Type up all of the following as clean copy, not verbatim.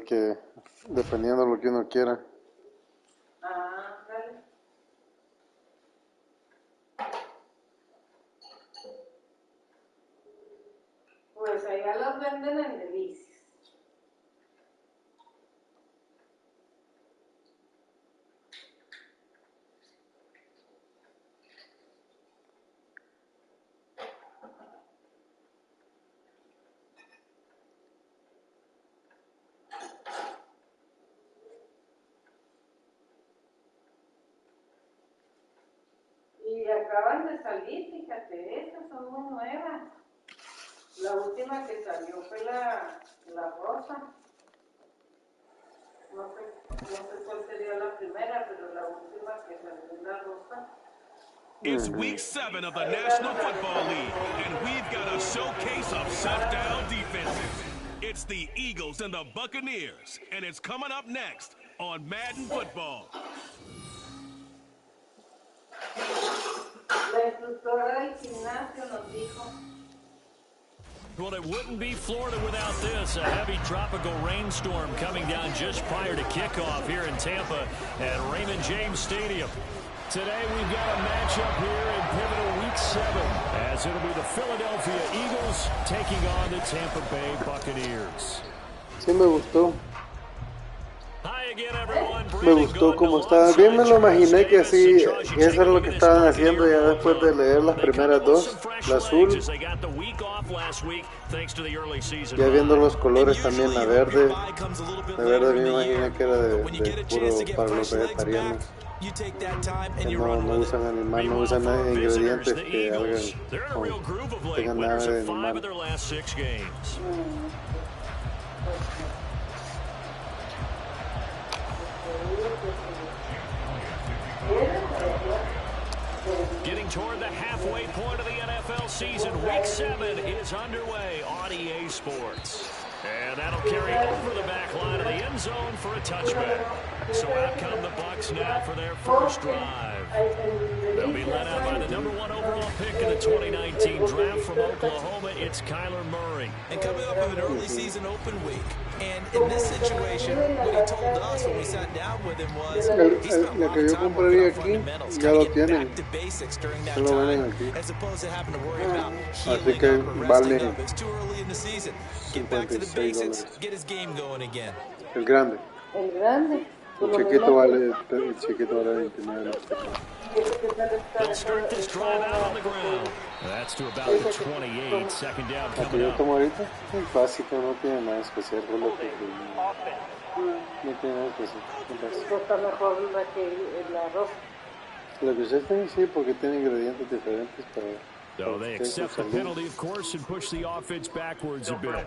que dependiendo de lo que uno quiera. Ah, dale. Pues allá los venden en Delicias. Y acaban de salir, fíjate, estas son muy nuevas. La última que salió fue la rosa. No sé cuál sería la primera, pero la última que salió es la rosa. It's week 7 of the National Football League, and we've got a showcase of shutdown defenses. It's the Eagles and the Buccaneers, and it's coming up next on Madden Football. La instructora del gimnasio nos dijo. Well, it wouldn't be Florida without this. A heavy tropical rainstorm coming down just prior to kickoff here in Tampa at Raymond James Stadium. Today we've got a matchup here in pivotal week 7 as it'll be the Philadelphia Eagles taking on the Tampa Bay Buccaneers. Sí me gustó. Hi again, everyone. Me gustó cómo estaba. Bien me lo imaginé que así, eso era lo que estaban haciendo ya después de leer las primeras dos, la azul. Ya viendo los colores también, la verde me imaginé que era de puro para los vegetarianos. Que no usan animal, no usan nada de ingredientes que tengan nada de animal. Getting toward the halfway point of the NFL season, Week 7 is underway on EA Sports. And that'll carry over the back line of the end zone for a touchback. So out come the Bucs now for their first drive. They'll be led out by the #1 overall pick in the 2019 draft from Oklahoma. It's Kyler Murray. And coming up with an early season open week. And in this situation, what he told us when we sat down with him was he spent a lot of time working on fundamentals, getting back to basics during that time, as opposed to having to worry about healing up or resting up. It's too early in the season. Get back to the basics, get his game going again. El grande. El grande. El chiquito vale 29. They'll start this drive out on the ground. That's to about the 28. Second down La que coming yo up. tomo ahorita es básica, no tiene nada especial. No tiene nada especial. Está mejor la que la rosa. Lo que ustedes tienen, sí, porque tiene ingredientes diferentes para... So they accept the penalty, of course, and push the offense backwards a bit.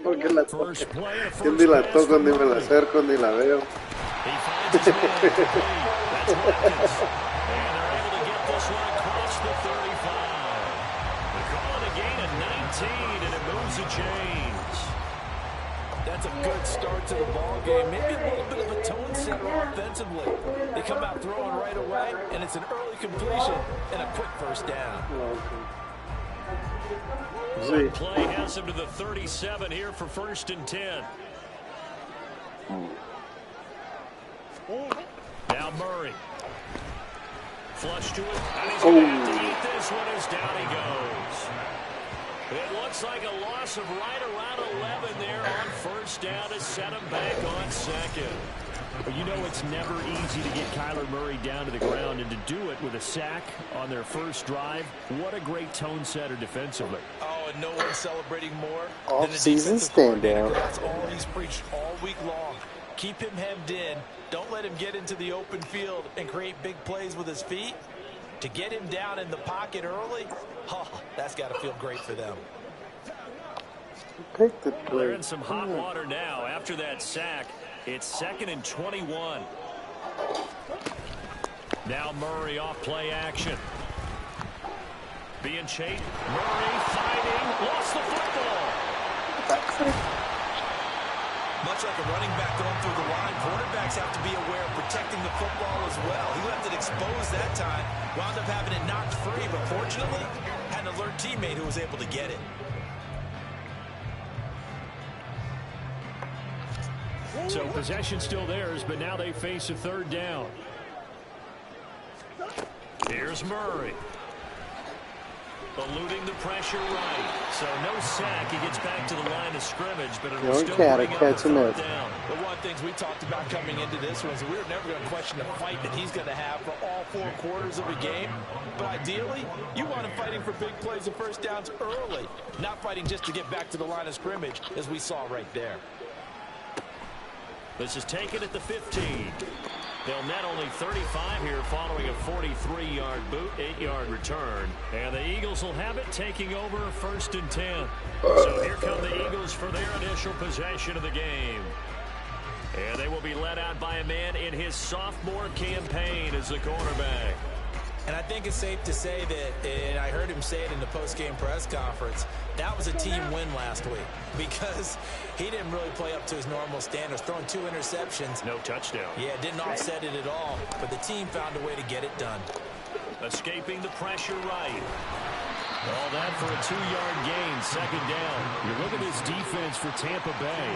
Porque la toco. Yo ni la toco, ni me la acerco, ni la veo. He finds his man complete. That's Watkins. And they're able to get this one across the 35. They call it a gain of 19, and it moves the chains. That's a good start to the ball game. Maybe a little bit of a tone setter offensively. They come out throwing right away, and it's an early completion and a quick first down. One play has him to the 37 here for 1st and 10. Now Murray. Flush to it. And he's going to have to eat this one as down he goes. It looks like a loss of right around 11 there on 1st down to set him back on 2nd. But you know it's never easy to get Kyler Murray down to the ground, and to do it with a sack on their first drive, what a great tone setter defensively. Oh, and no one's celebrating more Off-season than the defensive coordinator. standout. That's all he's preached all week long. Keep him hemmed in. Don't let him get into the open field and create big plays with his feet. To get him down in the pocket early, that's got to feel great for them. They're in some hot water now after that sack. It's 2nd and 21. Now Murray off play action. Being chased. Murray fighting. Lost the football. Much like a running back going through the line, quarterbacks have to be aware of protecting the football as well. He left it exposed that time. Wound up having it knocked free, but fortunately, had an alert teammate who was able to get it. So possession still theirs, but now they face a third down. Here's Murray. Eluding the pressure right. So no sack. He gets back to the line of scrimmage, but it'll still bring up a third down. The one things we talked about coming into this was we were never going to question the fight that he's going to have for all 4 quarters of a game. But ideally, you want him fighting for big plays and first downs early, not fighting just to get back to the line of scrimmage, as we saw right there. This is taken at the 15. They'll net only 35 here following a 43-yard boot, 8-yard return. And the Eagles will have it taking over 1st and 10. So here come the Eagles for their initial possession of the game. And they will be led out by a man in his sophomore campaign as the quarterback. And I think it's safe to say that, and I heard him say it in the post-game press conference, that was a team win last week because he didn't really play up to his normal standards, throwing 2 interceptions. No touchdown. Yeah, didn't offset it at all, but the team found a way to get it done. Escaping the pressure right. All that for a 2-yard gain, 2nd down. You look at this defense for Tampa Bay.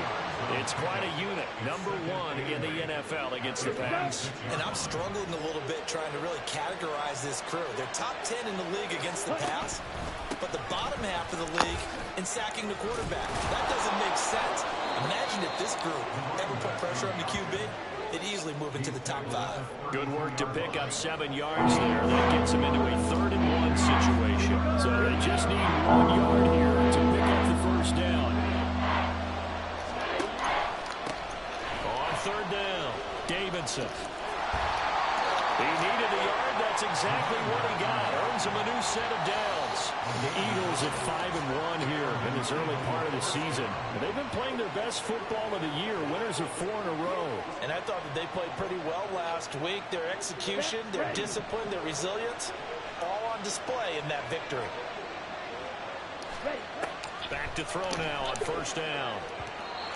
It's quite a unit, number 1 in the NFL against the pass. And I'm struggling a little bit trying to really categorize this crew. They're top 10 in the league against the pass, but the bottom half of the league in sacking the quarterback. That doesn't make sense. Imagine if this group ever put pressure on the QB. They'd easily move into the top 5. Good work to pick up 7 yards there. That gets them into a 3rd and 1 situation. So they just need 1 yard here to pick up the first down. On 3rd down, Davidson. He needed a yard. That's exactly what he got. Earns him a new set of downs. The Eagles at 5-1 here in this early part of the season. And they've been playing their best football of the year. Winners of 4 in a row. And I thought that they played pretty well last week. Their execution, their discipline, their resilience, all on display in that victory. Back to throw now on 1st down.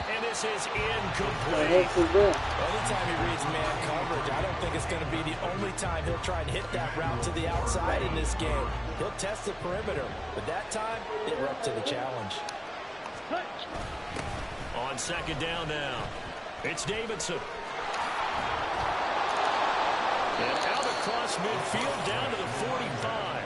And this is incomplete. Anytime he reads man coverage, I don't think it's going to be the only time he'll try and hit that route to the outside in this game. He'll test the perimeter, but that time, they were up to the challenge. On 2nd down now, it's Davidson. And out across midfield down to the 45.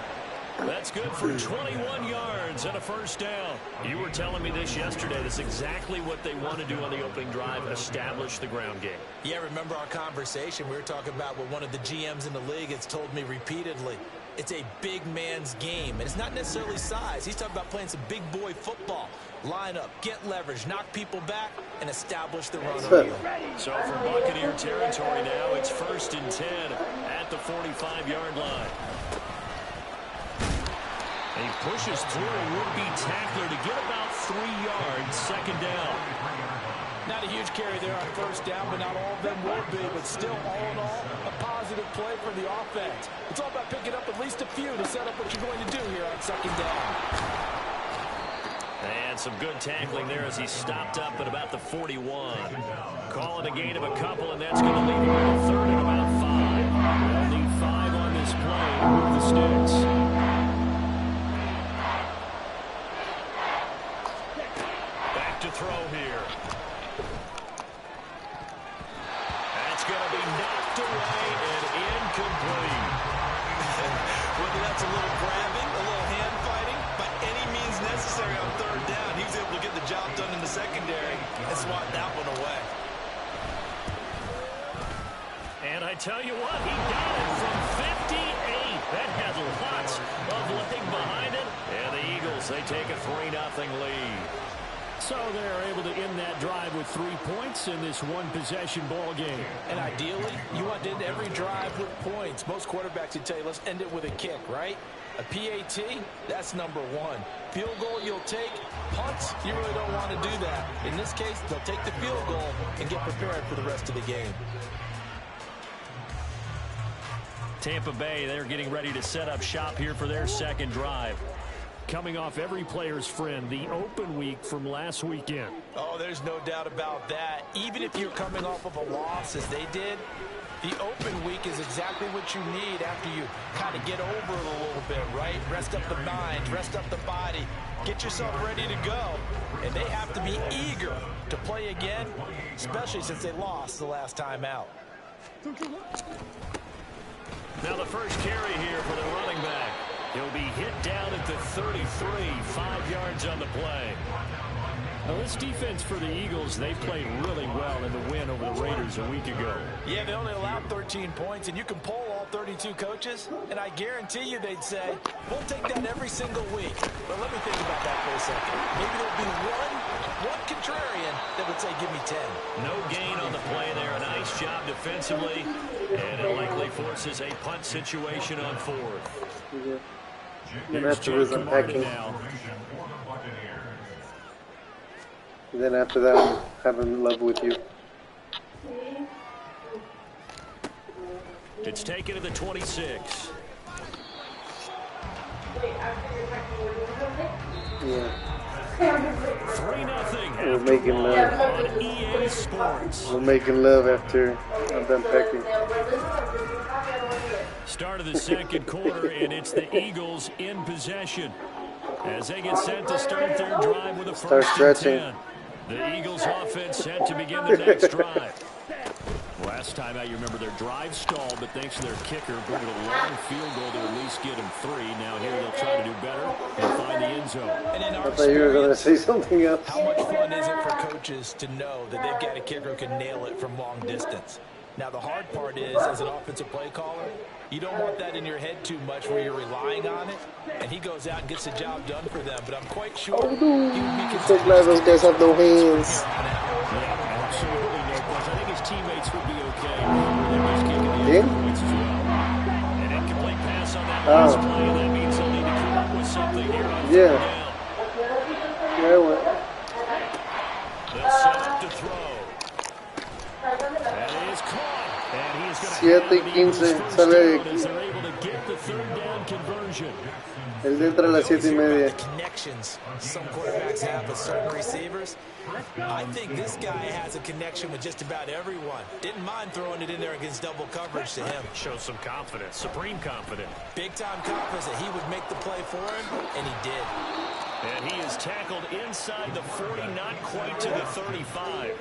That's good for 21 yards and a 1st down. You were telling me this yesterday. That's exactly what they want to do on the opening drive, establish the ground game. Yeah, remember our conversation? We were talking about what one of the GMs in the league has told me repeatedly. It's a big man's game, and it's not necessarily size. He's talking about playing some big boy football. Line up, get leverage, knock people back, and establish the run on you. So from Buccaneer territory now, it's 1st and 10 at the 45-yard line. He pushes through a would-be tackler to get about 3 yards, 2nd down. Not a huge carry there on 1st down, but not all of them will be. But still, all in all, a positive play for the offense. It's all about picking up at least a few to set up what you're going to do here on 2nd down. And some good tackling there as he stopped up at about the 41. Calling a gain of a couple, and that's going to leave him with a 3rd and about 5. They'll need 5 on this play to move the sticks. To throw here. That's going to be knocked away and incomplete. Whether that's a little grabbing, a little hand fighting, by any means necessary on 3rd down, he was able to get the job done in the secondary and swat that one away. And I tell you what, he got it from 58. That had lots of leg behind it. And the Eagles, they take a 3-0 lead. So they're able to end that drive with 3 points in this one-possession ball game. And ideally, you want to end every drive with points. Most quarterbacks would tell you, let's end it with a kick, right? A PAT, that's number 1. Field goal you'll take. Punts, you really don't want to do that. In this case, they'll take the field goal and get prepared for the rest of the game. Tampa Bay, they're getting ready to set up shop here for their 2nd drive. Coming off every player's friend, the open week from last weekend. Oh, there's no doubt about that. Even if you're coming off of a loss, as they did, The open week is exactly what you need after you kind of get over it a little bit, right? Rest up the mind, rest up the body, get yourself ready to go. And they have to be eager to play again, especially since they lost the last time out. Now the first carry here for the running back. He'll be hit down at the 33, 5 yards on the play. Now this defense for the Eagles, they played really well in the win over the Raiders a week ago. Yeah, they only allowed 13 points, and you can poll all 32 coaches, and I guarantee you they'd say, we'll take that every single week. But let me think about that for a second. Maybe there'll be one contrarian that would say, give me 10. No gain on the play there. A nice job defensively, and it likely forces a punt situation on fourth. Then after this, I'm packing. Then after that, I'm having love with you. It's taken to the 26. Yeah. 3-0. We're making love. On EA Sports. We're making love after I'm done packing. Start of the second quarter, and it's the Eagles in possession as they get set to start their drive with a Start first stretching. and 10. The Eagles offense set to begin their next drive. Last time out, you remember their drive stalled, but thanks to their kicker, bringing a long field goal to at least get them 3. Now here they'll try to do better and find the end zone. And in our I thought you were going to say something else. how much fun is it for coaches to know that they've got a kicker who can nail it from long distance? Now, the hard part is, as an offensive play caller, you don't want that in your head too much where you're relying on it, and he goes out and gets the job done for them. But I'm quite sure he would be I'm so glad those guys have no hands. Yeah, absolutely no question. I think his teammates would be okay with him just kicking the Yeah? extra points as well. An incomplete pass on that last play. That means they'll need to come up with something here on third Yeah. down. Yeah, well, They'll set up to throw. And it is caught. And he is going to 7-15, sale de aquí. as they're able to get the third down conversion. Él entra a las 7:30. The connections some quarterbacks have with certain receivers. I think this guy has a connection with just about everyone. Didn't mind throwing it in there against double coverage to him. Shows some confidence, supreme confidence. Big-time confidence that he would make the play for him, and he did. And he is tackled inside the 40, not quite to the 35.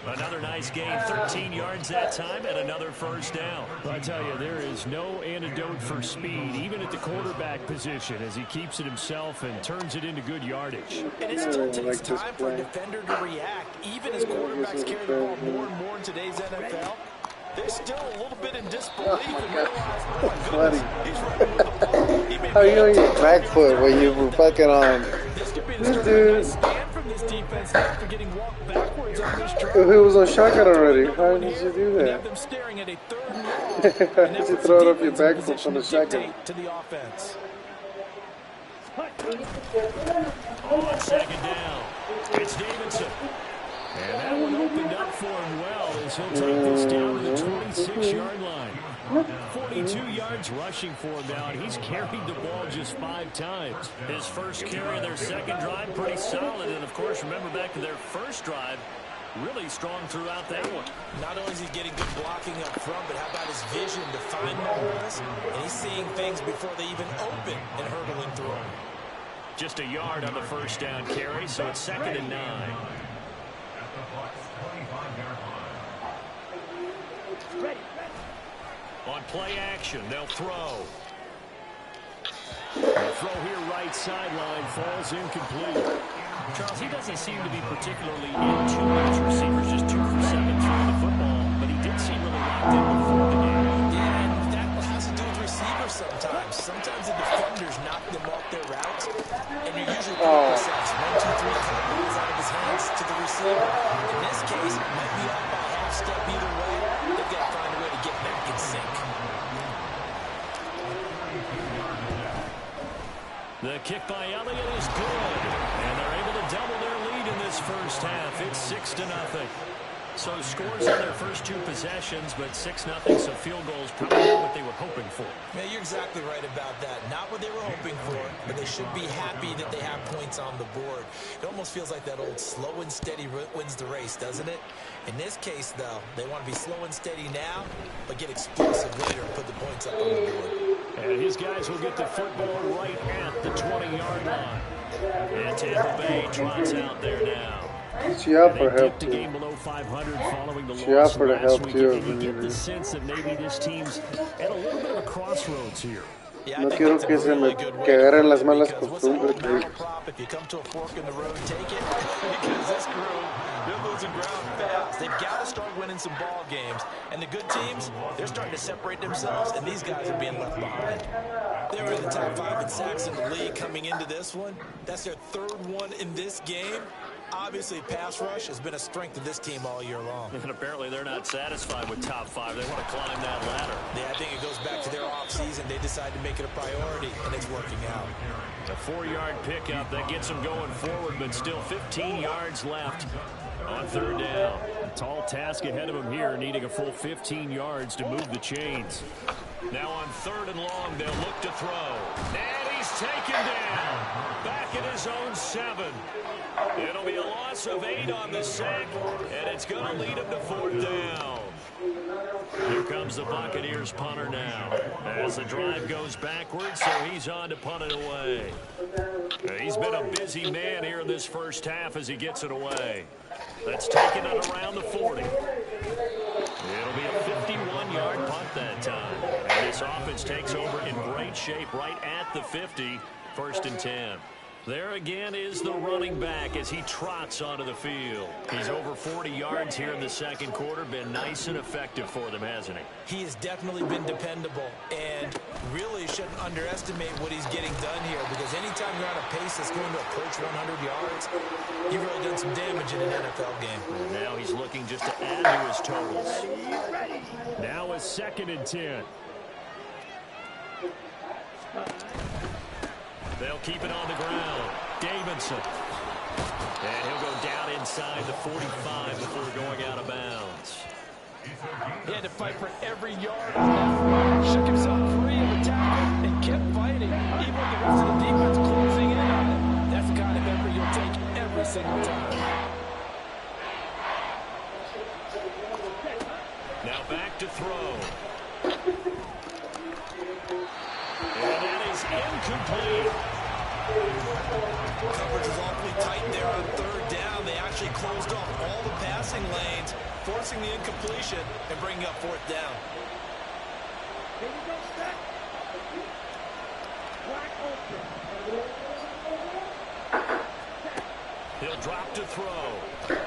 Another nice gain, 13 yards that time, and another first down. I tell you, there is no antidote for speed, even at the quarterback position, as he keeps it himself and turns it into good yardage. And it still takes time for a defender to react. Even as quarterbacks carry the ball more and more in today's NFL, they're still a little bit in disbelief and realize, oh my goodness, he's running with the ball. He may How are you on be your back foot when you were fucking on? This could be the This start of a dude. nice stand from this defense after getting walked backwards on this drive. If he was on shotgun already, how did you do And that? have them staring at a third and long. How And did that you puts throw the it off your defense in back foot position from the to shotgun? dictate to the offense. On second down, it's Davidson. And that one opened up for him well as he'll take this down to the 26-yard line. 42 yards rushing for him now, and he's carried the ball just 5 times. His first carry of their second drive, pretty solid. And, of course, remember back to their first drive, really strong throughout that one. Not only is he getting good blocking up front, but how about his vision to find the holes? And he's seeing things before they even open and hurdling through them. Just a yard on the first down carry, so it's 2nd and 9. On play action, they'll throw. The throw here right sideline falls incomplete. Charles, he doesn't seem to be particularly in too much receivers, just 2 for 7 throwing the football, but he did seem really locked in before the game. Yeah, and that has to do with receivers sometimes. Sometimes the defenders knock them off their routes, and you're usually pretty precise. 1, 2, 3, balls out of his hands to the receiver. In this case, it might be off by a half step either way. They've got to find a way to get back in sync. The kick by Elliott is good, and they're able to double their lead in this first half. It's 6-0. So scores on their first 2 possessions, but 6-0, so field goals probably not what they were hoping for. Yeah, you're exactly right about that. Not what they were hoping for, but they should be happy that they have points on the board. It almost feels like that old slow and steady wins the race, doesn't it? In this case, though, they want to be slow and steady now, but get explosive later and put the points up on the board. And his guys will get the football right at the 20-yard line. And Tampa Bay trots out there now. She offered help too. She offered help too. You get the sense that maybe this team's at a little bit of a crossroads here. No quiero que se me que agarren las malas costumbres. If you come to a fork in the road, take it. Because this crew, they're losing ground fast. They've got to start winning some ball games. And the good teams, they're starting to separate themselves, and these guys are being left behind. They were in the top 5 in sacks in the league coming into this one. That's their 3rd one in this game. Obviously, pass rush has been a strength of this team all year long. And apparently they're not satisfied with top 5. They want to climb that ladder. Yeah, I think it goes back to their offseason. They decided to make it a priority, and it's working out. A 4-yard pickup that gets them going forward, but still 15 yards left on 3rd down. A tall task ahead of them here, needing a full 15 yards to move the chains. Now on 3rd and long, they'll look to throw. And he's taken down. Back at his own 7. It'll be a loss of 8 on the sack, and it's going to lead him to 4th down. Here comes the Buccaneers punter now. As the drive goes backwards, so he's on to punt it away. He's been a busy man here in this first half as he gets it away. That's taken it around the 40. It'll be a 51-yard punt that time. And this offense takes over in great shape right at the 50, 1st and 10. There again is the running back as he trots onto the field. He's over 40 yards here in the 2nd quarter. Been nice and effective for them, hasn't he? He has definitely been dependable, and really shouldn't underestimate what he's getting done here, because anytime you're on a pace that's going to approach 100 yards, you've really done some damage in an NFL game. And now he's looking just to add to his totals. Now a 2nd and 10. They'll keep it on the ground. Davidson. And he'll go down inside the 45 before going out of bounds. He had to fight for every yard. Shook himself free of the tackle and kept fighting, even with the rest of the defense closing in on him. That's the kind of effort you'll take every single time. Now back to throw. And that is incomplete. Coverage is awfully tight there on 3rd down. They actually closed off all the passing lanes, forcing the incompletion and bringing up 4th down. He'll drop to throw.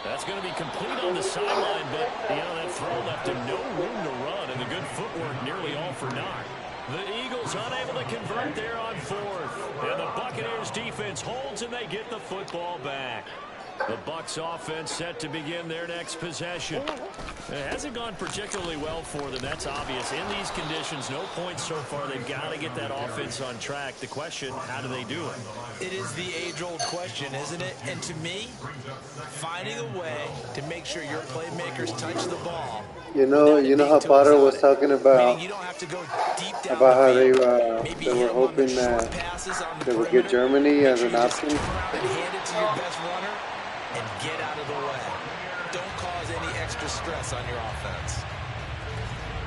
That's going to be complete on the sideline, but that throw left him no room to run, and the good footwork nearly all for naught. The Eagles unable to convert there on 4th. And the Buccaneers defense holds, and they get the football back. The Bucs offense set to begin their next possession. It hasn't gone particularly well for them. That's obvious. In these conditions, no points so far. They've got to get that offense on track. The question, how do they do it? It is the age-old question, isn't it? And to me, finding a way to make sure your playmakers touch the ball. You know how Potter was talking about how they were hoping that they would get Germany as an option. Hand it to your best runner and get out of the way. Don't cause any extra stress on your offense.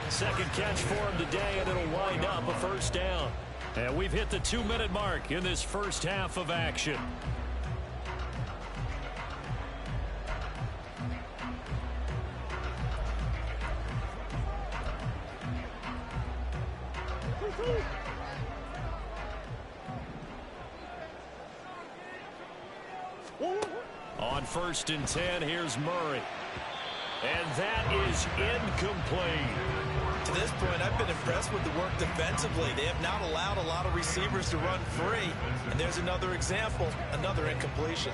2nd catch for him today, and it'll wind up a 1st down. And we've hit the 2-minute mark in this first half of action. On 1st and 10, here's Murray. And that is incomplete. To this point, I've been impressed with the work defensively. They have not allowed a lot of receivers to run free. And there's another example, another incompletion.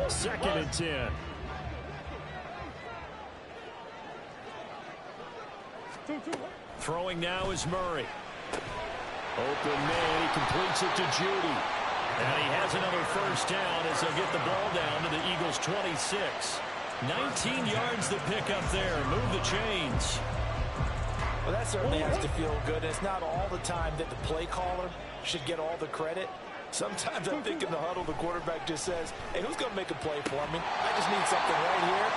Second and 10. Throwing now is Murray. Open man, he completes it to Judy. And he has another first down as they'll get the ball down to the Eagles' 26. 19 yards to pick up there. Move the chains. Well, that certainly has to feel good. It's not all the time that the play caller should get all the credit. Sometimes I think in the huddle, the quarterback just says, hey, who's going to make a play for me? I just need something right here.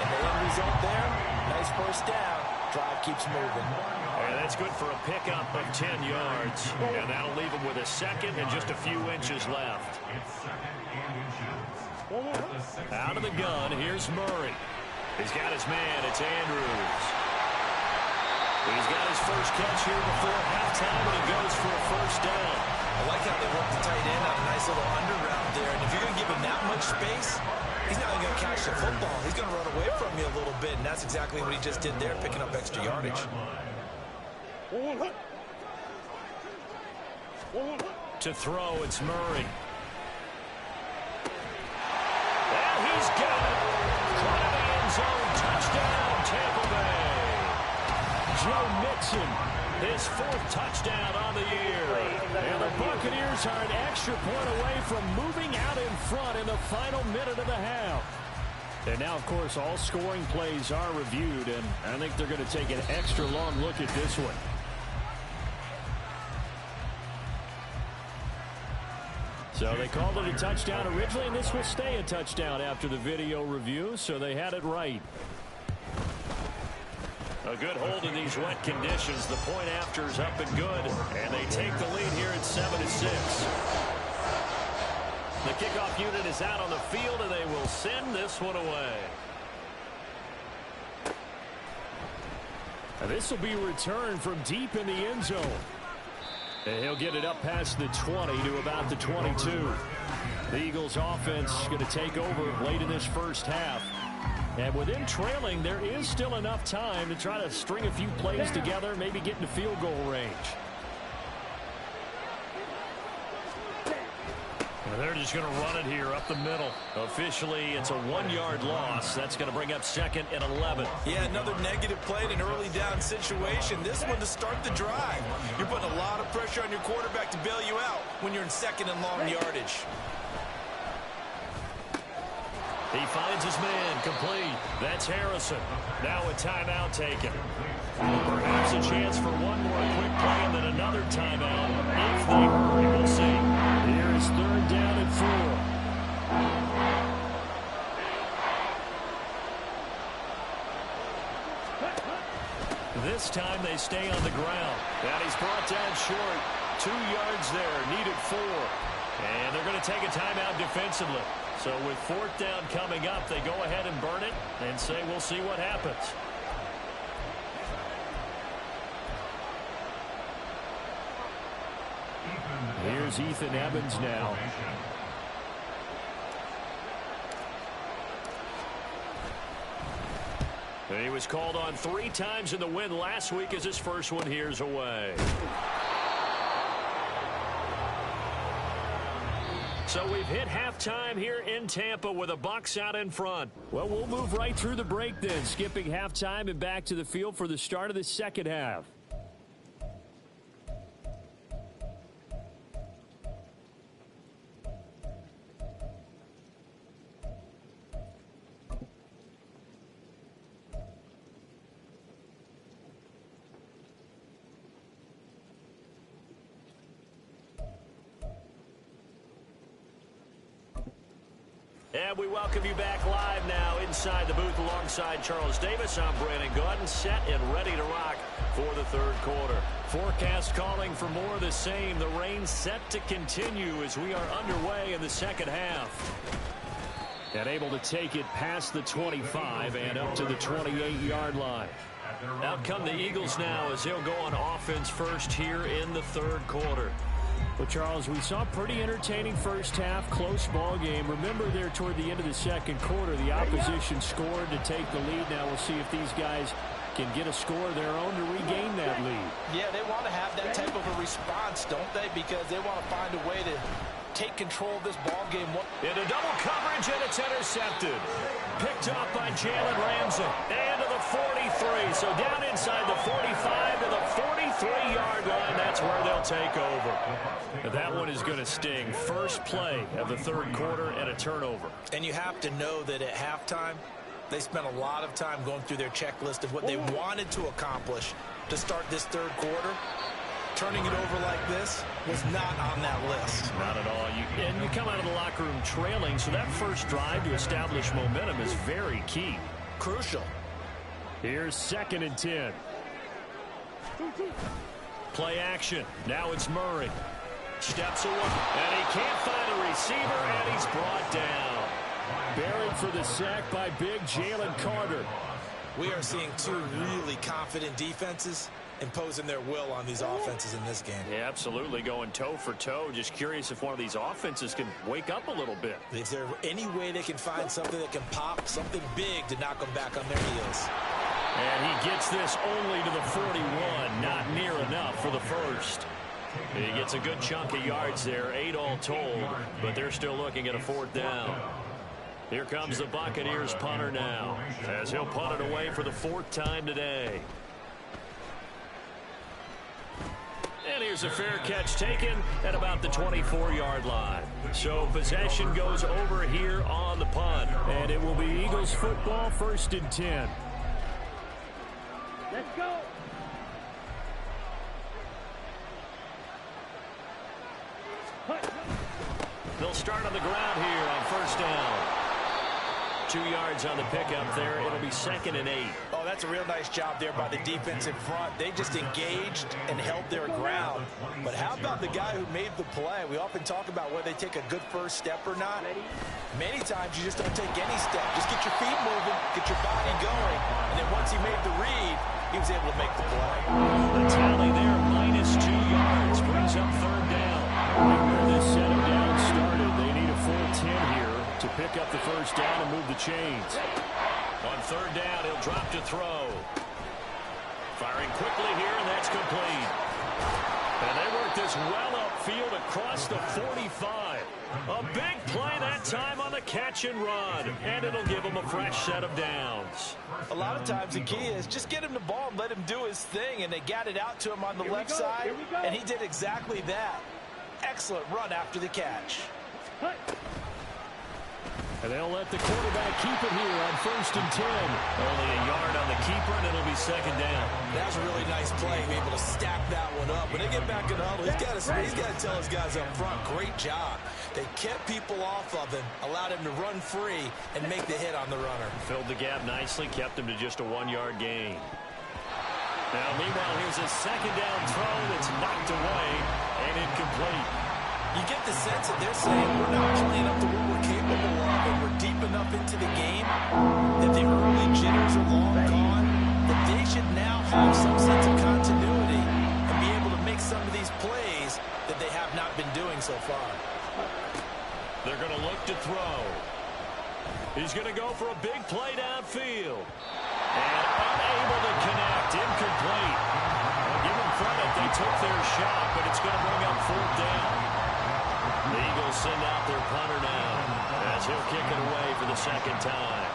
And the end result there, nice first down. Drive keeps moving. And that's good for a pickup of 10 yards. And that'll leave him with a second and just a few inches left. Out of the gun, here's Murray. He's got his man, it's Andrews. He's got his first catch here before halftime, and he goes for a first down. I like how they work the tight end on a nice little under route there. And if you're going to give him that much space, he's not going to catch the football. He's going to run away from you a little bit, and that's exactly what he just did there, picking up extra yardage. To throw, it's Murray. And he's got it. Caught in the end zone. Touchdown, Tampa Bay. Joe Mixon, his 4th touchdown on the year. And the Buccaneers are an extra point away from moving out in front in the final minute of the half. And now, of course, all scoring plays are reviewed, and I think they're going to take an extra long look at this one. So they called it a touchdown originally, and this will stay a touchdown after the video review, so they had it right. A good hold in these wet conditions. The point after is up and good, and they take the lead here at 7-6. The kickoff unit is out on the field, and they will send this one away. And this will be returned from deep in the end zone. And he'll get it up past the 20 to about the 22. The Eagles offense going to take over late in this first half. And with them trailing, there is still enough time to try to string a few plays together, maybe get into field goal range. And they're just going to run it here up the middle. Officially, it's a 1-yard loss. That's going to bring up 2nd and 11. Yeah, another negative play in an early down situation. This one to start the drive. You're putting a lot of pressure on your quarterback to bail you out when you're in 2nd and long yardage. He finds his man, complete. That's Harrison. Now a timeout taken. Perhaps a chance for one more quick play and then another timeout. If they hurry, we'll see. Here is 3rd down and 4. This time they stay on the ground. And he's brought down short. 2 yards there, needed 4. And they're going to take a timeout defensively. So with 4th down coming up, they go ahead and burn it and say we'll see what happens. Here's Ethan Evans now. He was called on 3 times in the win last week as his first one here's away. So we've hit halftime here in Tampa with the Bucs out in front. Well, we'll move right through the break then, skipping halftime and back to the field for the start of the second half. And we welcome you back live now inside the booth alongside Charles Davis. I'm Brandon Gaudin, set and ready to rock for the 3rd quarter. Forecast calling for more of the same. The rain set to continue as we are underway in the second half. And able to take it past the 25 and up to the 28-yard line. Out come the Eagles now as they'll go on offense first here in the 3rd quarter. Well, Charles, we saw a pretty entertaining first half, close ball game. Remember there toward the end of the 2nd quarter, the opposition scored to take the lead. Now we'll see if these guys can get a score of their own to regain that lead. Yeah, they want to have that type of a response, don't they? Because they want to find a way to take control of this ball game. Into double coverage, and it's intercepted. Picked up by Jalen Ramsey. And to the 43. So down inside the 45 to the 3-yard line. That's where they'll take over. That one is going to sting. First play of the third quarter and a turnover. And you have to know that at halftime, they spent a lot of time going through their checklist of what they wanted to accomplish to start this third quarter. Turning it over like this was not on that list. Not at all. And you come out of the locker room trailing, so that first drive to establish momentum is very key. Crucial. Here's 2nd and 10. Play action. Now it's Murray. Steps away, and he can't find a receiver, and he's brought down. Buried for the sack by big Jalen Carter. We are seeing two really confident defenses imposing their will on these offenses in this game. Yeah, absolutely, going toe for toe. Just curious if one of these offenses can wake up a little bit. Is there any way they can find something that can pop, something big to knock them back on their heels? And he gets this only to the 41, not near enough for the first. He gets a good chunk of yards there, 8 all told, but they're still looking at a 4th down. Here comes the Buccaneers punter now, as he'll punt it away for the 4th time today. And here's a fair catch taken at about the 24-yard line. So possession goes over here on the punt, and it will be Eagles football, 1st and 10. Let's go. They'll start on the ground here on 1st down. 2 yards on the pickup there. It'll be 2nd and 8. Oh, that's a real nice job there by the defense in front. They just engaged and held their ground. But how about the guy who made the play? We often talk about whether they take a good first step or not. Many times you just don't take any step. Just get your feet moving, get your body going. And then once he made the read, he was able to make the play. The tally there, -2 yards, brings up 3rd down. Right where this set of down started, they need a full 10 here to pick up the 1st down and move the chains. On 3rd down, he'll drop to throw. Firing quickly here, and that's complete. And they work this well upfield across the 45. A big play that time on the catch and run, and it'll give him a fresh set of downs. A lot of times the key is just get him the ball and let him do his thing, and they got it out to him on the left side, and he did exactly that. Excellent run after the catch. And they'll let the quarterback keep it here on 1st and 10. Only a yard on the keeper, and it'll be 2nd down. That's a really nice play, be able to stack that one up. When they get back in the huddle, he's got to tell his guys up front, great job. They kept people off of him, allowed him to run free, and make the hit on the runner. Filled the gap nicely, kept him to just a 1-yard gain. Now, meanwhile, here's a 2nd down throw that's knocked away and incomplete. You get the sense that they're saying we're not playing up to what we're capable of, and we're deep enough into the game that the early jitters are long gone, that they should now have some sense of continuity and be able to make some of these plays that they have not been doing so far. They're going to look to throw. He's going to go for a big play downfield. And unable to connect, incomplete. I'll give them credit, they took their shot, but it's going to bring up 4th down. The Eagles send out their punter now as he'll kick it away for the 2nd time.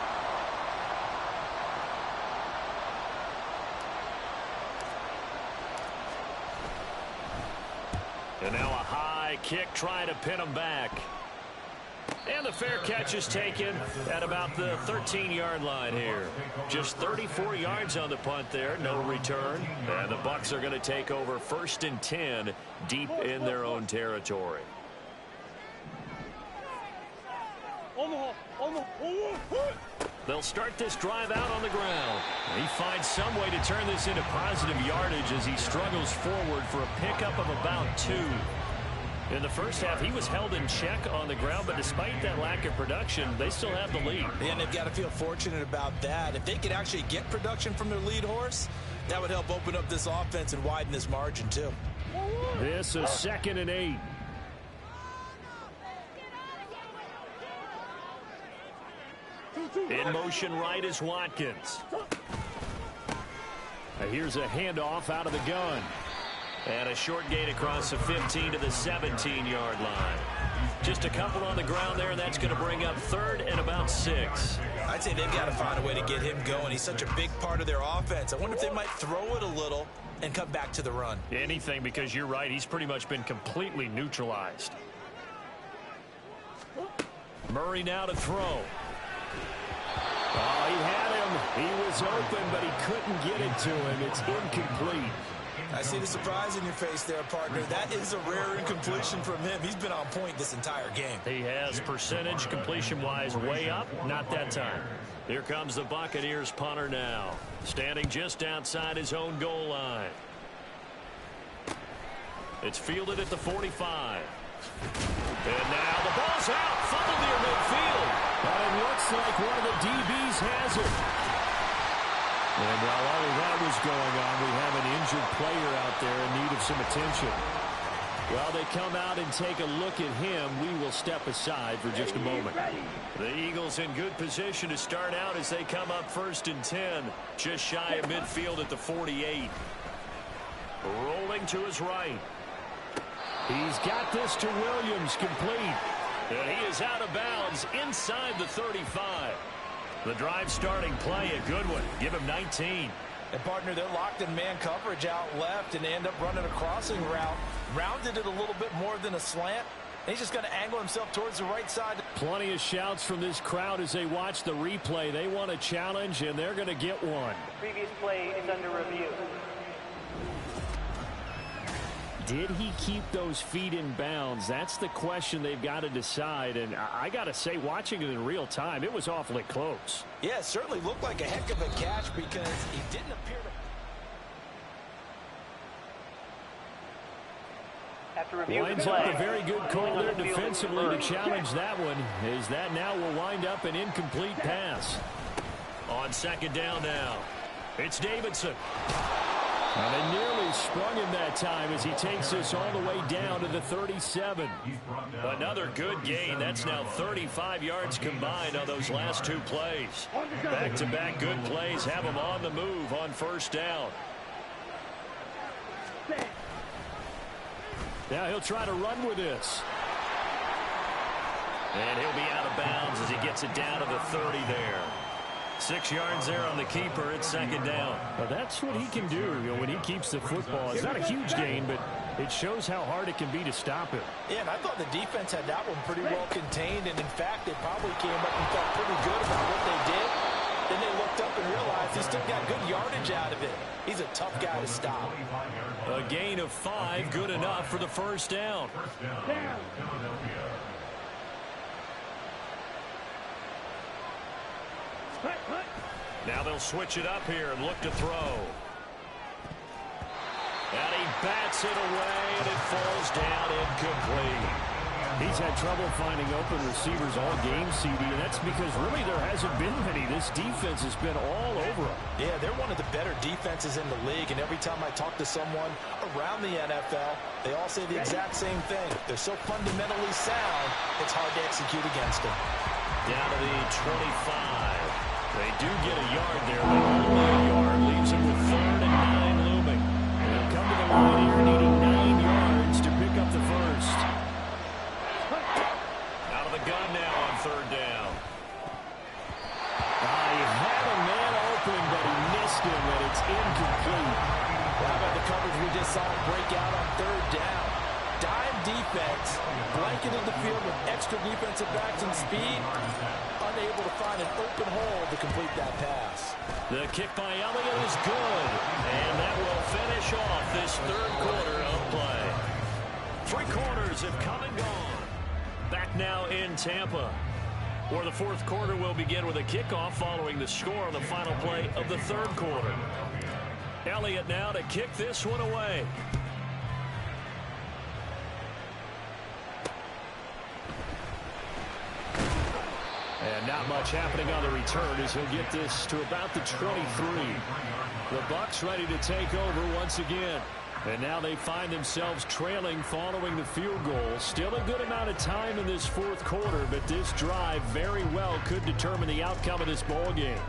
And now a high kick trying to pin him back. And the fair catch is taken at about the 13-yard line here. Just 34 yards on the punt there, no return. And the Bucs are going to take over 1st and 10 deep in their own territory. They'll start this drive out on the ground. He finds some way to turn this into positive yardage as he struggles forward for a pickup of about 2. In the first half, he was held in check on the ground, but despite that lack of production, they still have the lead. And they've got to feel fortunate about that. If they could actually get production from their lead horse, that would help open up this offense and widen this margin, too. This is 2nd and 8. In motion right is Watkins. Here's a handoff out of the gun. And a short gain across the 15 to the 17-yard line. Just a couple on the ground there, and that's going to bring up 3rd and about 6. I'd say they've got to find a way to get him going. He's such a big part of their offense. I wonder if they might throw it a little and come back to the run. Anything, because you're right. He's pretty much been completely neutralized. Murray now to throw. Oh, he had him. He was open, but he couldn't get it to him. It's incomplete. I see the surprise in your face there, partner. That is a rare incompletion from him. He's been on point this entire game. He has percentage completion-wise way up. Not that time. Here comes the Buccaneers punter now. Standing just outside his own goal line. It's fielded at the 45. And now the ball's out. Fumbled near midfield. But it looks like one of the DBs has it. And while all of that was going on, we have an injured player out there in need of some attention. While they come out and take a look at him, we will step aside for just a moment. The Eagles in good position to start out as they come up 1st and 10. Just shy of midfield at the 48. Rolling to his right. He's got this to Williams, complete. And he is out of bounds inside the 35. The drive starting play, a good one. Give him 19. And, partner, they're locked in man coverage out left, and they end up running a crossing route. Rounded it a little bit more than a slant. And he's just going to angle himself towards the right side. Plenty of shouts from this crowd as they watch the replay. They want a challenge, and they're going to get one. Previous play is under review. Did he keep those feet in bounds? That's the question they've got to decide. And I got to say, watching it in real time, it was awfully close. Yeah, it certainly looked like a heck of a catch because he didn't appear to... After review Winds up a very good call there defensively to challenge that one. As that now will wind up an incomplete pass. On 2nd down now, it's Davidson. And they nearly sprung him that time as he takes this all the way down to the 37. Another good gain. That's now 35 yards combined on those last 2 plays. Back-to-back good plays have him on the move on 1st down. Now he'll try to run with this. And he'll be out of bounds as he gets it down to the 30 there. 6 yards there on the keeper. It's 2nd down. Well, that's what he can do, when he keeps the football. It's not a huge gain, but it shows how hard it can be to stop it. Yeah, and I thought the defense had that one pretty well contained, and in fact, they probably came up and felt pretty good about what they did. Then they looked up and realized he still got good yardage out of it. He's a tough guy to stop. A gain of 5, good enough for the 1st down. Now they'll switch it up here and look to throw. And he bats it away, and it falls down incomplete. He's had trouble finding open receivers all game, CD, and that's because really there hasn't been many. This defense has been all over him. Yeah, they're one of the better defenses in the league, and every time I talk to someone around the NFL, they all say the exact same thing. They're so fundamentally sound, it's hard to execute against them. Down to the 25. They do get a yard there, but only a yard leaves them with 3rd and 9 looming. They'll come to the line here needing 9 yards to pick up the 1st. Out of the gun now on 3rd down. He had a man open, but he missed him, and it's incomplete. How about the coverage we just saw him break out on 3rd down? Dime defense, blanketed the field with extra defensive backs and speed, unable to find an open hole to complete that pass. The kick by Elliott is good, and that will finish off this 3rd quarter of play. 3 quarters have come and gone. Back now in Tampa, where the 4th quarter will begin with a kickoff following the score on the final play of the 3rd quarter. Elliott now to kick this one away. And not much happening on the return as he'll get this to about the 23. The Bucs ready to take over once again. And now they find themselves trailing following the field goal. Still a good amount of time in this 4th quarter, but this drive very well could determine the outcome of this ball game.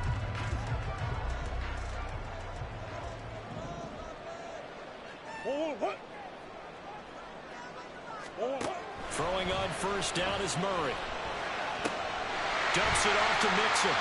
Throwing on 1st down is Murray. Dumps it off to Mixon.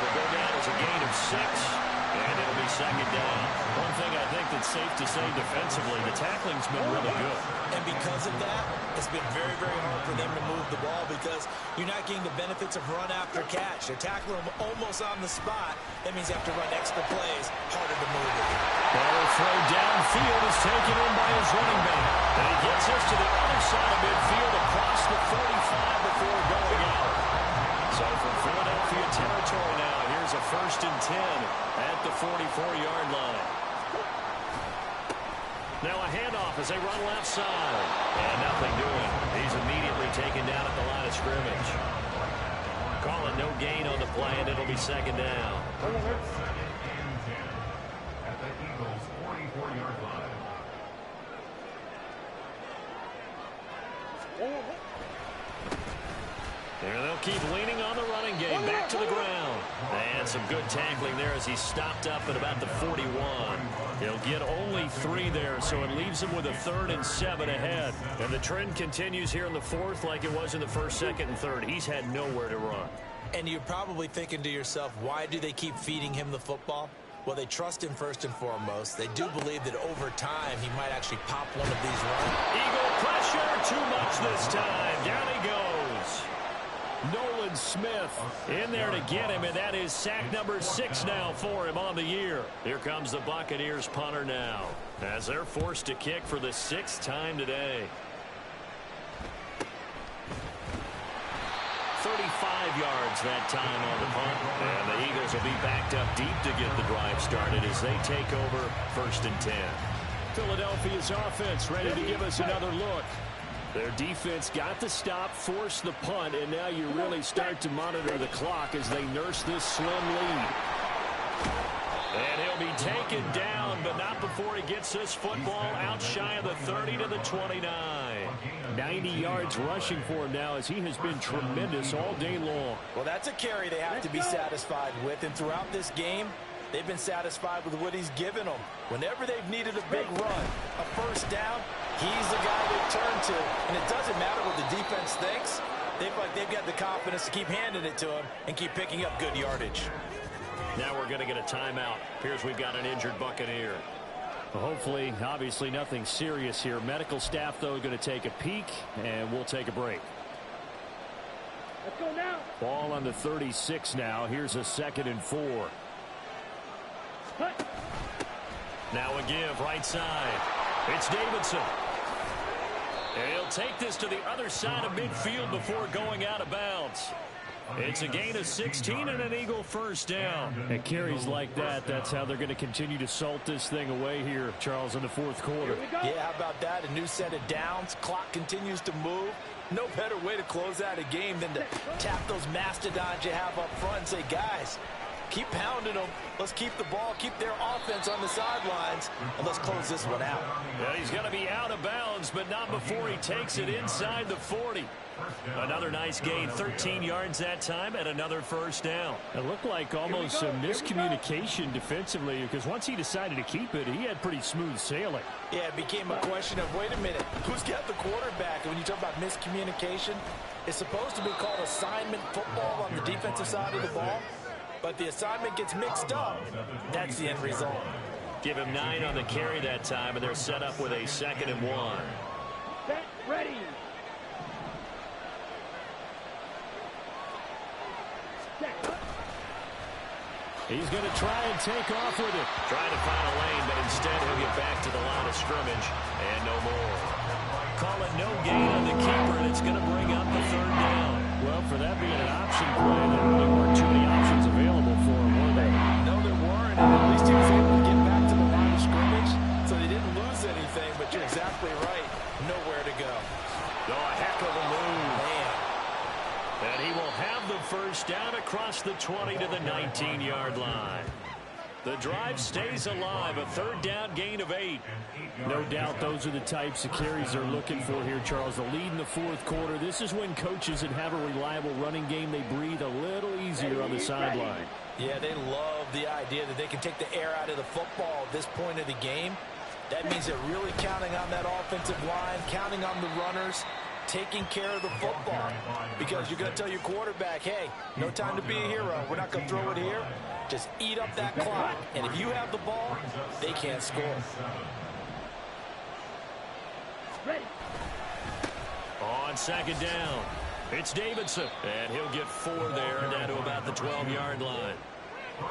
Will go down as a gain of 6, and it'll be 2nd down. One thing I think that it's safe to say defensively, the tackling's been really good. And because of that, it's been very, very hard for them to move the ball because you're not getting the benefits of run after catch. They're tackling them almost on the spot. That means you have to run extra plays, harder to move it. Ball throw downfield is taken in by his running back. And he gets us to the other side of midfield across the 45 before going out. So from Philadelphia territory now, here's a 1st and 10 at the 44-yard line. Now a handoff as they run left side. And nothing doing. He's immediately taken down at the line of scrimmage. Call it no gain on the play, and it'll be 2nd down. At the Eagles' 44-yard line. There they'll keep leaning on the running game. Back to the ground. And some good tackling there as he stopped up at about the 41. He'll get only 3 there, so it leaves him with a 3rd and 7 ahead. And the trend continues here in the 4th like it was in the 1st, 2nd, and 3rd. He's had nowhere to run. And you're probably thinking to yourself, why do they keep feeding him the football? Well, they trust him first and foremost. They do believe that over time he might actually pop one of these runs. Eagle pressure, too much this time. Down he goes. Nolan Smith in there to get him, and that is sack number 6 now for him on the year. Here comes the Buccaneers punter now as they're forced to kick for the 6th time today. 35 yards that time on the punt, and the Eagles will be backed up deep to get the drive started as they take over 1st and 10. Philadelphia's offense ready to give us another look. Their defense got the stop, forced the punt, and now you really start to monitor the clock as they nurse this slim lead. And he'll be taken down, but not before he gets this football out shy of the 30 to the 29. 90 yards rushing for him now as he has been tremendous all day long. Well, that's a carry they have to be satisfied with, and throughout this game, they've been satisfied with what he's given them. Whenever they've needed a big run, a 1st down, he's the guy they turn to. And it doesn't matter what the defense thinks. They've got the confidence to keep handing it to him and keep picking up good yardage. Now we're going to get a timeout. Appears we've got an injured Buccaneer. Well, hopefully, obviously nothing serious here. Medical staff, though, going to take a peek, and we'll take a break. Let's go now. Ball on the 36 now. Here's a 2nd and 4. Now a give right side. It's Davidson. And he'll take this to the other side of midfield before going out of bounds. It's a gain of 16 and an Eagle 1st down. And carries like that, that's how they're going to continue to salt this thing away here, Charles, in the 4th quarter. Yeah, how about that? A new set of downs. Clock continues to move. No better way to close out a game than to tap those mastodons you have up front and say, guys, keep pounding them. Let's keep the ball, keep their offense on the sidelines, and let's close this one out. Yeah, he's going to be out of bounds, but not before he takes it inside the 40. Another nice gain, 13 yards that time, and another 1st down. It looked like almost some miscommunication defensively because once he decided to keep it, he had pretty smooth sailing. Yeah, it became a question of, wait a minute, who's got the quarterback? And when you talk about miscommunication, it's supposed to be called assignment football on the defensive side of the ball. But the assignment gets mixed up. That's the end result. Give him 9 on the carry that time, and they're set up with a 2nd and 1. Set, ready. He's going to try and take off with it. Trying to find a lane, but instead he'll get back to the line of scrimmage, and no more. Call it no gain on the keeper, and it's going to bring up the 3rd down. Well, for that being an option play, there really weren't too many options available for him, were there? No, there weren't, and at least he was able to get back to the line of scrimmage, so they didn't lose anything, but you're exactly right. Nowhere to go. Oh, a heck of a move. Man. And he will have the 1st down across the 20 to the 19-yard line. The drive stays alive, a 3rd down gain of 8. No doubt those are the types of carries they're looking for here, Charles. The lead in the 4th quarter. This is when coaches that have a reliable running game, they breathe a little easier on the sideline. Yeah, they love the idea that they can take the air out of the football at this point of the game. That means they're really counting on that offensive line, counting on the runners, taking care of the football. Because you're going to tell your quarterback, hey, no time to be a hero. We're not going to throw it here. Just eat up that clock. And if you have the ball, they can't score. Ready. On second down, it's Davidson. And he'll get 4 there, down to about the 12-yard line.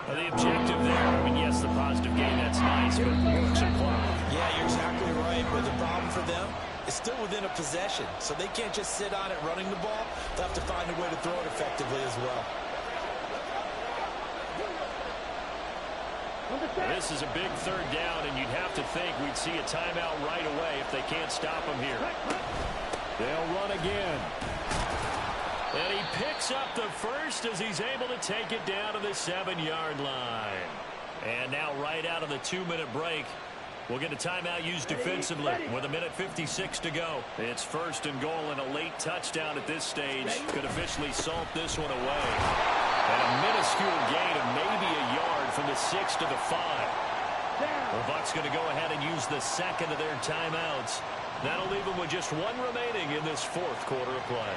The objective there, I mean, yes, the positive gain, that's nice, but some clock. Yeah, you're exactly right, but the problem for them is still within a possession, so they can't just sit on it running the ball. They'll have to find a way to throw it effectively as well. This is a big 3rd down, and you'd have to think we'd see a timeout right away if they can't stop him here. They'll run again. And he picks up the first as he's able to take it down to the 7-yard line. And now right out of the 2-minute break, we'll get a timeout used defensively with 1:56 to go. It's 1st and goal, and a late touchdown at this stage could officially salt this one away. And a minuscule gain of maybe a yard from the 6 to the 5. The Bucs going to go ahead and use the 2nd of their timeouts. That'll leave them with just 1 remaining in this 4th quarter of play.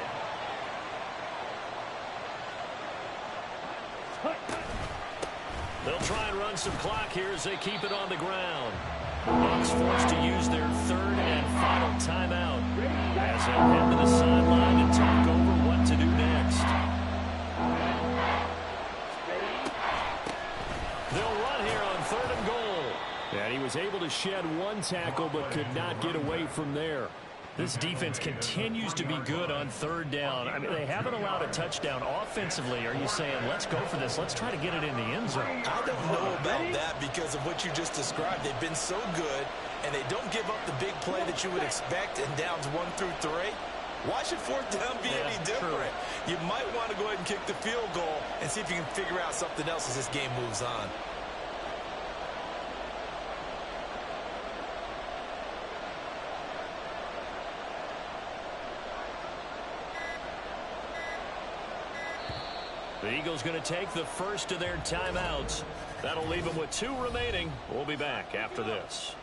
They'll try and run some clock here as they keep it on the ground. The Bucs forced to use their 3rd and final timeout as they head to the sideline and talk over what to do next. They'll run here on 3rd and goal. And he was able to shed 1 tackle but could not get away from there. This defense continues to be good on 3rd down. I mean, they haven't allowed a touchdown offensively. Are you saying, let's go for this, let's try to get it in the end zone? I don't know about that because of what you just described. They've been so good, and they don't give up the big play that you would expect in downs 1 through 3. Why should 4th down be any different? True. You might want to go ahead and kick the field goal and see if you can figure out something else as this game moves on. The Eagles going to take the first of their timeouts. That'll leave them with 2 remaining. We'll be back after this.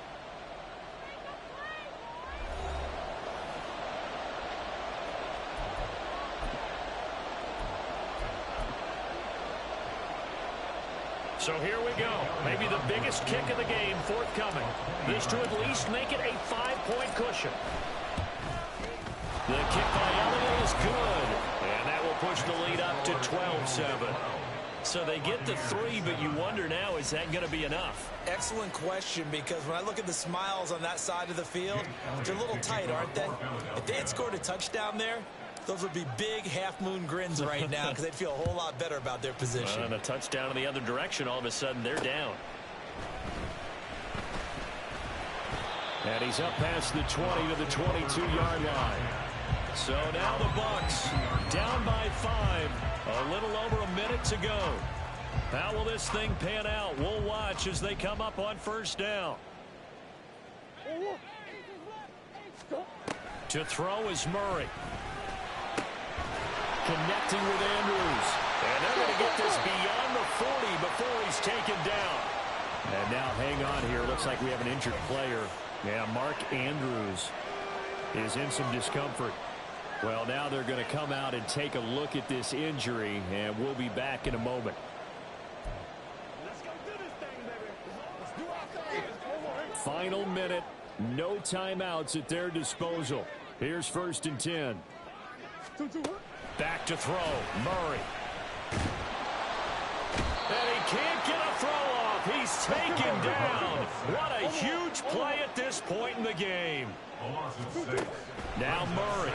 So here we go. Maybe the biggest kick of the game forthcoming. This to at least make it a 5-point cushion. The kick by Elliott is good. And that will push the lead up to 12-7. So they get the 3, but you wonder now, is that going to be enough? Excellent question, because when I look at the smiles on that side of the field, they're a little tight, aren't they? If they had scored a touchdown there, those would be big half-moon grins right now because they'd feel a whole lot better about their position. And a touchdown in the other direction, all of a sudden they're down. And he's up past the 20 to the 22-yard line. So now the Bucs down by 5. A little over a minute to go. How will this thing pan out? We'll watch as they come up on 1st down. To throw is Murray. Connecting with Andrews. And they're going to get this beyond the 40 before he's taken down. And now hang on here. Looks like we have an injured player. Yeah, Mark Andrews is in some discomfort. Well, now they're going to come out and take a look at this injury, and we'll be back in a moment. Let's go do this thing, baby. Let's do our thing. Final minute. No timeouts at their disposal. Here's 1st and 10. Back to throw. Murray. And he can't get a throw off. He's taken down. What a huge play at this point in the game. Now Murray.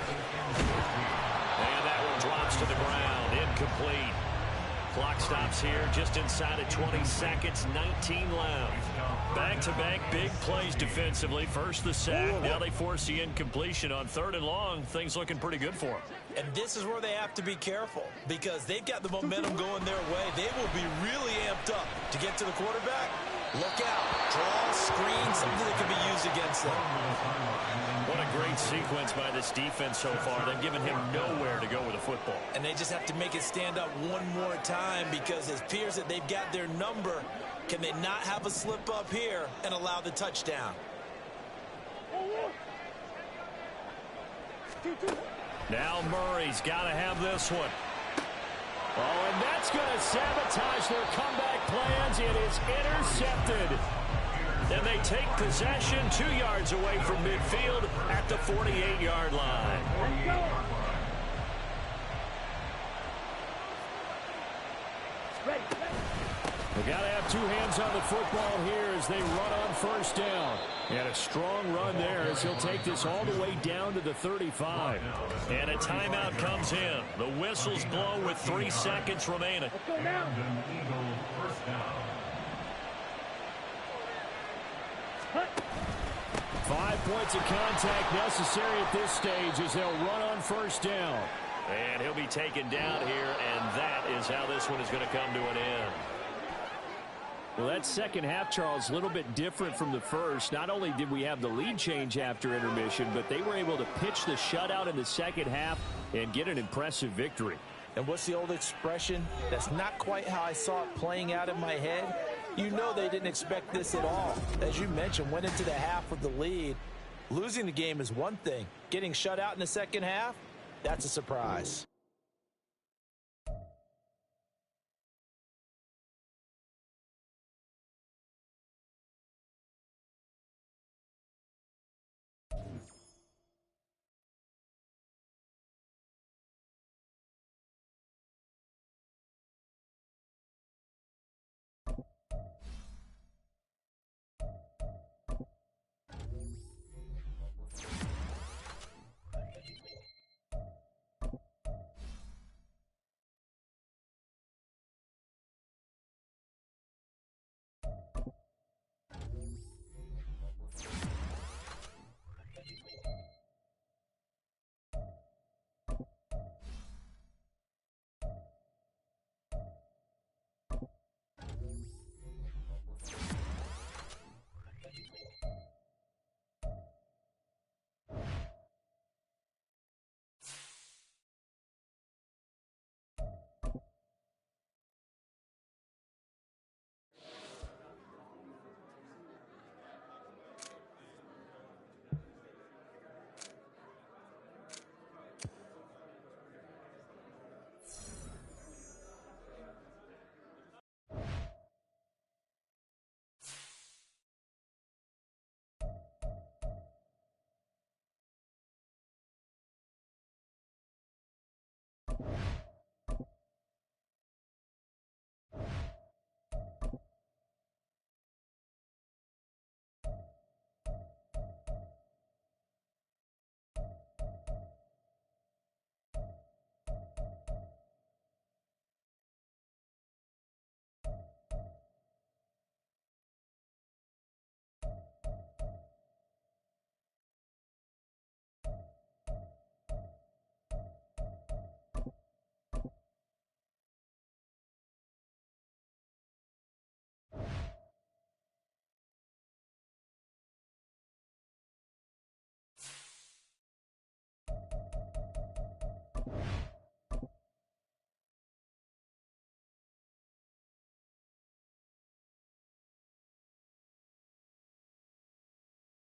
And that one drops to the ground. Incomplete. Clock stops here just inside of 20 seconds. 19 left. Back-to-back big plays defensively. First the sack. Now they force the incompletion on 3rd and long. Things looking pretty good for them. And this is where they have to be careful because they've got the momentum going their way. They will be really amped up to get to the quarterback. Look out. Draw, screen, something that can be used against them. What a great sequence by this defense so far. They've given him nowhere to go with the football. And they just have to make it stand up one more time because it appears that they've got their number. Can they not have a slip up here and allow the touchdown? Now Murray's got to have this one. Oh, and that's going to sabotage their comeback plans. It is intercepted. And they take possession 2 yards away from midfield at the 48-yard line. They got to have 2 hands on the football here as they run on first down. And a strong run there as he'll take this all the way down to the 35. And a timeout comes in. The whistles blow with 3 seconds remaining. 5 points of contact necessary at this stage as they'll run on first down. And he'll be taken down here, and that is how this one is going to come to an end. Well, that second half, Charles, a little bit different from the first. Not only did we have the lead change after intermission, but they were able to pitch the shutout in the second half and get an impressive victory. And what's the old expression? That's not quite how I saw it playing out in my head. You know they didn't expect this at all. As you mentioned, went into the half with the lead. Losing the game is one thing. Getting shut out in the second half, that's a surprise.